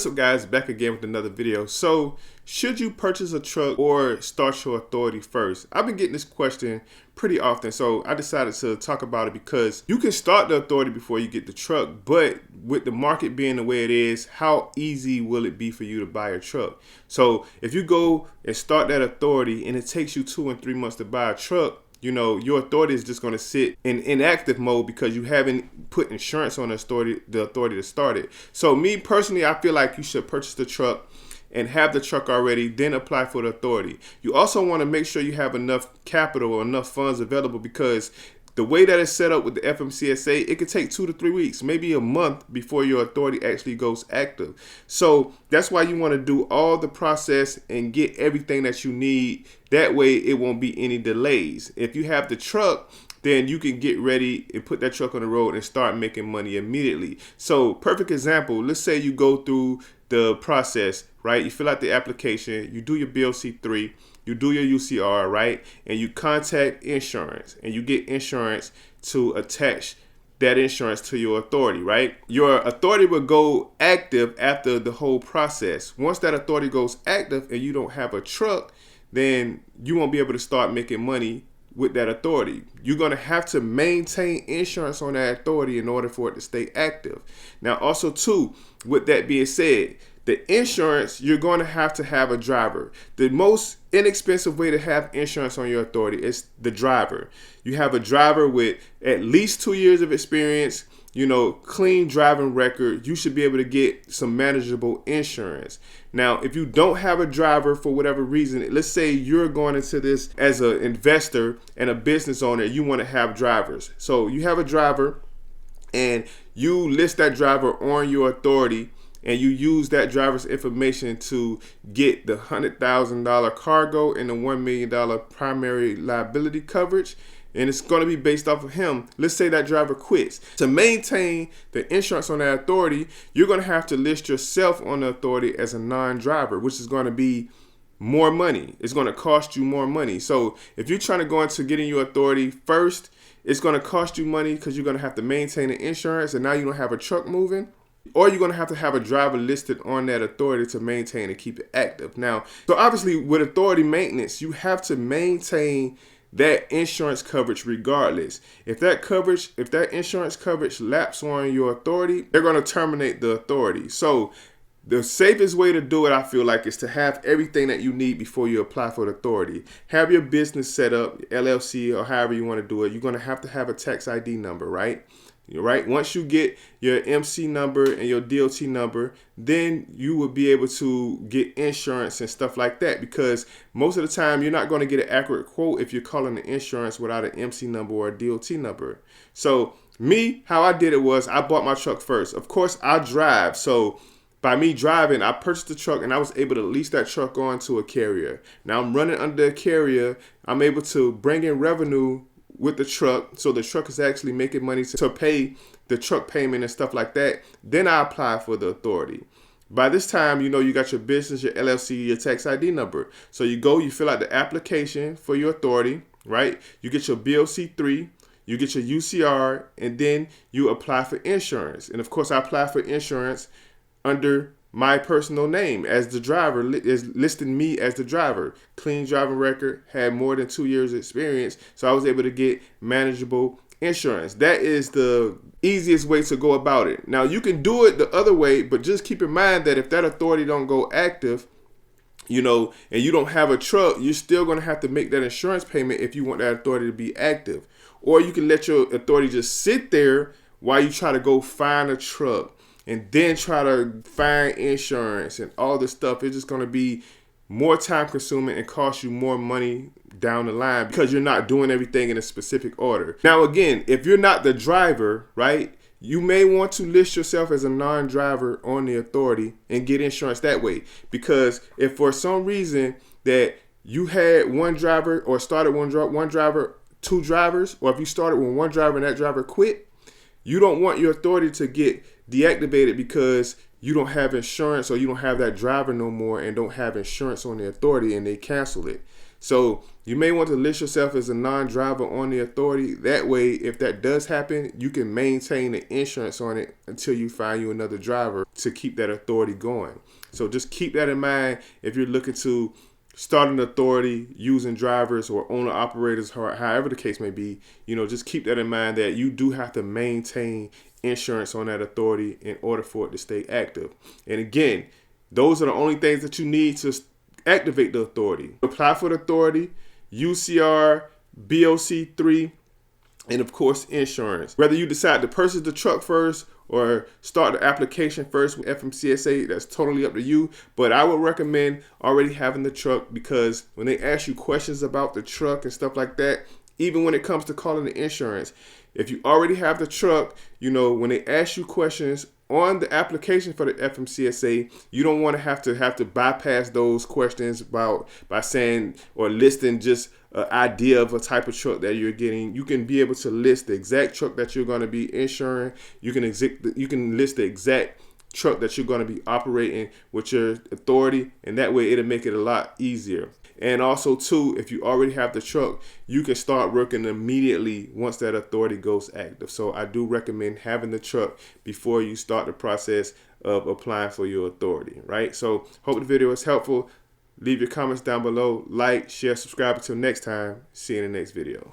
What's up, guys? Back again with another video. So should you purchase a truck or start your authority first? I've been getting this question pretty often, so I decided to talk about it because you can start the authority before you get the truck, but with the market being the way it is, how easy will it be for you to buy a truck? So if you go and start that authority and it takes you 2 and 3 months to buy a truck, you know, your authority is just going to sit in inactive mode because you haven't put insurance on the authority to start it. So me personally, I feel like you should purchase the truck and have the truck already, then apply for the authority. You also want to make sure you have enough capital or enough funds available, because the way that it's set up with the FMCSA, it could take 2 to 3 weeks, maybe a month before your authority actually goes active. So that's why you want to do all the process and get everything that you need. That way it won't be any delays. If you have the truck, then you can get ready and put that truck on the road and start making money immediately. So perfect example, let's say you go through the process, right? You fill out the application, you do your BOC3, you do your UCR, right? And you contact insurance and you get insurance to attach that insurance to your authority, right? Your authority will go active after the whole process. Once that authority goes active and you don't have a truck, then you won't be able to start making money with that authority. You're going to have to maintain insurance on that authority in order for it to stay active. Now, also too, with that being said, the insurance, you're going to have a driver. The most inexpensive way to have insurance on your authority is the driver. You have a driver with at least 2 years of experience, you know, clean driving record. You should be able to get some manageable insurance. Now, if you don't have a driver for whatever reason, let's say you're going into this as an investor and a business owner, you want to have drivers. So you have a driver and you list that driver on your authority, and you use that driver's information to get the $100,000 cargo and the $1 million primary liability coverage. And it's going to be based off of him. Let's say that driver quits. To maintain the insurance on that authority, you're going to have to list yourself on the authority as a non-driver, which is going to be more money. It's going to cost you more money. So if you're trying to go into getting your authority first, it's going to cost you money because you're going to have to maintain the insurance, and now you don't have a truck moving. Or you're going to have a driver listed on that authority to maintain and keep it active. Now, so obviously with authority maintenance, you have to maintain that insurance coverage regardless. If that insurance coverage lapses on your authority, they're going to terminate the authority. So the safest way to do it, I feel like, is to have everything that you need before you apply for the authority. Have your business set up, LLC, or however you want to do it. You're going to have a tax ID number, right? Right. Once you get your MC number and your DOT number, then you will be able to get insurance and stuff like that, because most of the time you're not going to get an accurate quote if you're calling the insurance without an MC number or a DOT number. So me, how I did it was I bought my truck first. Of course, I drive. So by me driving, I purchased the truck and I was able to lease that truck on to a carrier. Now I'm running under a carrier. I'm able to bring in revenue with the truck, so the truck is actually making money to pay the truck payment and stuff like that. Then I apply for the authority. By this time, you know, you got your business, your LLC, your tax ID number. So you fill out the application for your authority, right? You get your BOC3, you get your UCR, and then you apply for insurance. And of course, I apply for insurance under my personal name as the driver, is listing me as the driver. Clean driving record, had more than 2 years experience, so I was able to get manageable insurance. That is the easiest way to go about it. Now, you can do it the other way, but just keep in mind that if that authority don't go active, you know, and you don't have a truck, you're still going to have to make that insurance payment if you want that authority to be active. Or you can let your authority just sit there while you try to go find a truck and then try to find insurance and all this stuff. It's just going to be more time consuming and cost you more money down the line because you're not doing everything in a specific order. Now, again, if you're not the driver, right, you may want to list yourself as a non-driver on the authority and get insurance that way. Because if for some reason that you had one driver or started one driver, 2 drivers, or if you started with one driver and that driver quit, you don't want your authority to get deactivated because you don't have insurance or you don't have that driver no more and don't have insurance on the authority and they cancel it. So you may want to list yourself as a non-driver on the authority. That way, if that does happen, you can maintain the insurance on it until you find you another driver to keep that authority going. So just keep that in mind if you're looking to start an authority using drivers or owner operators, however the case may be. Just keep that in mind that you do have to maintain insurance on that authority in order for it to stay active. And again, those are the only things that you need to activate the authority. Apply for the authority, UCR, BOC3, and of course insurance. Whether you decide to purchase the truck first or start the application first with FMCSA, that's totally up to you. But I would recommend already having the truck, because when they ask you questions about the truck and stuff like that, even when it comes to calling the insurance, if you already have the truck, when they ask you questions on the application for the FMCSA, you don't want to have to bypass those questions by saying or listing just an idea of a type of truck that you're getting. You can be able to list the exact truck that you're going to be insuring. You can list the exact truck that you're going to be operating with your authority, and that way it'll make it a lot easier. And also too, if you already have the truck, you can start working immediately once that authority goes active. So I do recommend having the truck before you start the process of applying for your authority, right? So hope the video was helpful. Leave your comments down below. Like, share, subscribe. Until next time, see you in the next video.